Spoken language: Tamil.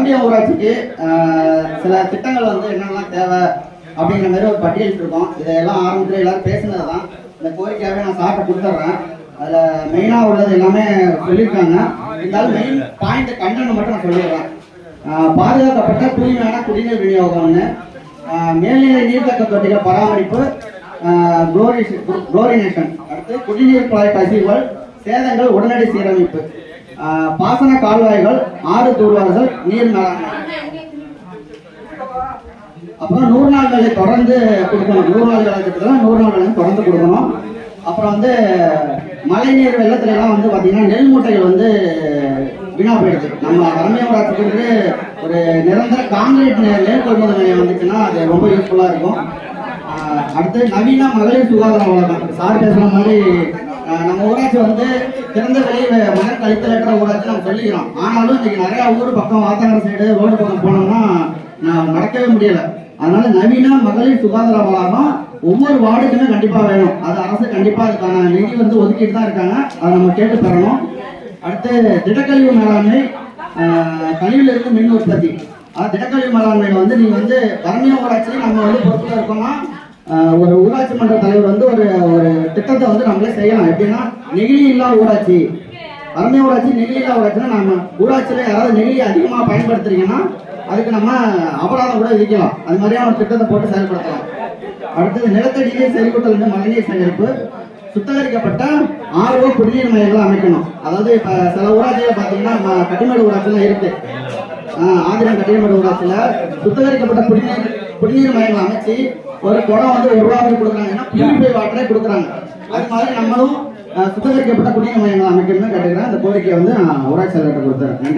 வரம்பியம் ஊராட்சிக்கு சில திட்டங்கள் வந்து என்னெல்லாம் தேவை அப்படிங்கிற மாதிரி ஒரு பட்டியலிட்டு இருக்கோம். இதையெல்லாம் ஆரம்பத்தில் எல்லாரும் பேசுனது தான். இந்த கோரிக்கையாகவே நான் சாப்பிட்டு கொடுத்துட்றேன். அதில் மெயினாக உள்ளது எல்லாமே சொல்லியிருக்காங்க. இருந்தாலும் மெயின் பாயிண்ட் கண்டனம் மட்டும் நான் சொல்லிடுறேன். பாதுகாக்கப்பட்ட தூய்மையான குடிநீர் விநியோகம் ஒன்று, மேல்நிலை நீர்த்தக்க தொட்டிகள் பராமரிப்பு, குளோரினேஷன், அடுத்து குடிநீர் குழாய் கசிவுகள், சேதங்கள் உடனடி சீரமைப்பு, பாசன கால்வாய்கள், ஆறு தூர்வார்கள், நீர் மேலாண்மை. அப்புறம் 100 நாள் வேலை தொடர்ந்து கொடுக்கணும். 100 நாள் வேலை திட்டத்தில் 100 நாள் வேலை தொடர்ந்து கொடுக்கணும். அப்புறம் வந்து மழைநீர் வெள்ளத்துல எல்லாம் வந்து பார்த்தீங்கன்னா நெல் மூட்டைகள் வந்து வீணா போயிடுது. நம்ம வரம்பியம் ஊராட்சிக்கு ஒரு நிரந்தர காங்கிரீட் நெல் கொள்முதல் நிலையம் வந்துச்சுன்னா அது ரொம்ப யூஸ்ஃபுல்லாக இருக்கும். அடுத்து நவீன மகளிர் சுகாதார வழக்கம். சார் பேசுகிற மாதிரி நம்ம ஊராட்சி வந்து திறந்த வெளி மகன் கழித்தலற்ற ஊராட்சி நம்ம சொல்லிக்கிறோம். ஆனாலும் இன்னைக்கு நிறையா ஊர் பக்கம் வாத்தாங்கர சைடு ரோடு பக்கம் போனோம்னா நடக்கவே முடியலை. அதனால நவீன மகளிர் சுகாதார வளாகம் ஒவ்வொரு வார்டுக்குமே கண்டிப்பாக வேணும். அது அரசு கண்டிப்பாக அதுக்கான நிதி வந்து ஒதுக்கிட்டு தான் இருக்காங்க. அதை நம்ம கேட்டு பெறணும். அடுத்து திடக்கழிவு மேலாண்மை, கழிவுலேருந்து மின் உற்பத்தி. திடக்கழிவு மேலாண்மையில் வந்து நீங்கள் வந்து வரம்பியம் ஊராட்சி நம்ம வந்து பொறுப்பில் இருக்கோம்னா ஒரு ஊராட்சி மன்ற தலைவர் வந்து ஒரு திட்டத்தை வந்து நம்மளே செய்யலாம். எப்படின்னா நெகிழி இல்லா ஊராட்சி, வரம்பியம் ஊராட்சி நெகிழி இல்லா ஊராட்சினா நம்ம ஊராட்சியில் யாராவது நெகிழி அதிகமாக பயன்படுத்துறீங்கன்னா அதுக்கு நம்ம அபராதம் கூட விதிக்கலாம். அது மாதிரியான ஒரு திட்டத்தை போட்டு செயல்படுத்தலாம். அடுத்தது நிலத்தடி நீர் செறிவூட்டல் வந்து மழைநீர் சேகரிப்பு, சுத்திகரிக்கப்பட்ட ஆர்வ குடிநீர் மையங்களை அமைக்கணும். அதாவது இப்போ சில ஊராட்சியில் பார்த்தீங்கன்னா கட்டிமேடு ஊராட்சிலாம் இருக்கு. ஆதிரம் கட்டிமேடு ஊராட்சியில் சுத்திகரிக்கப்பட்ட குடிநீர் மையங்களை அமைச்சு ஒரு குடம் வந்து ₹1 கொடுக்குறாங்கன்னா பியூரிஃபை வாட்டரே கொடுக்குறாங்க. அது மாதிரி நம்மளும் சுத்திகரிக்கப்பட்ட குடிநீர் மையங்களை அமைக்கணும்னு கேட்டுக்கிறேன். அந்த கோரிக்கையை வந்து நான் ஊராட்சி செயலர்கிட்ட கொடுத்துறேன். நன்றி.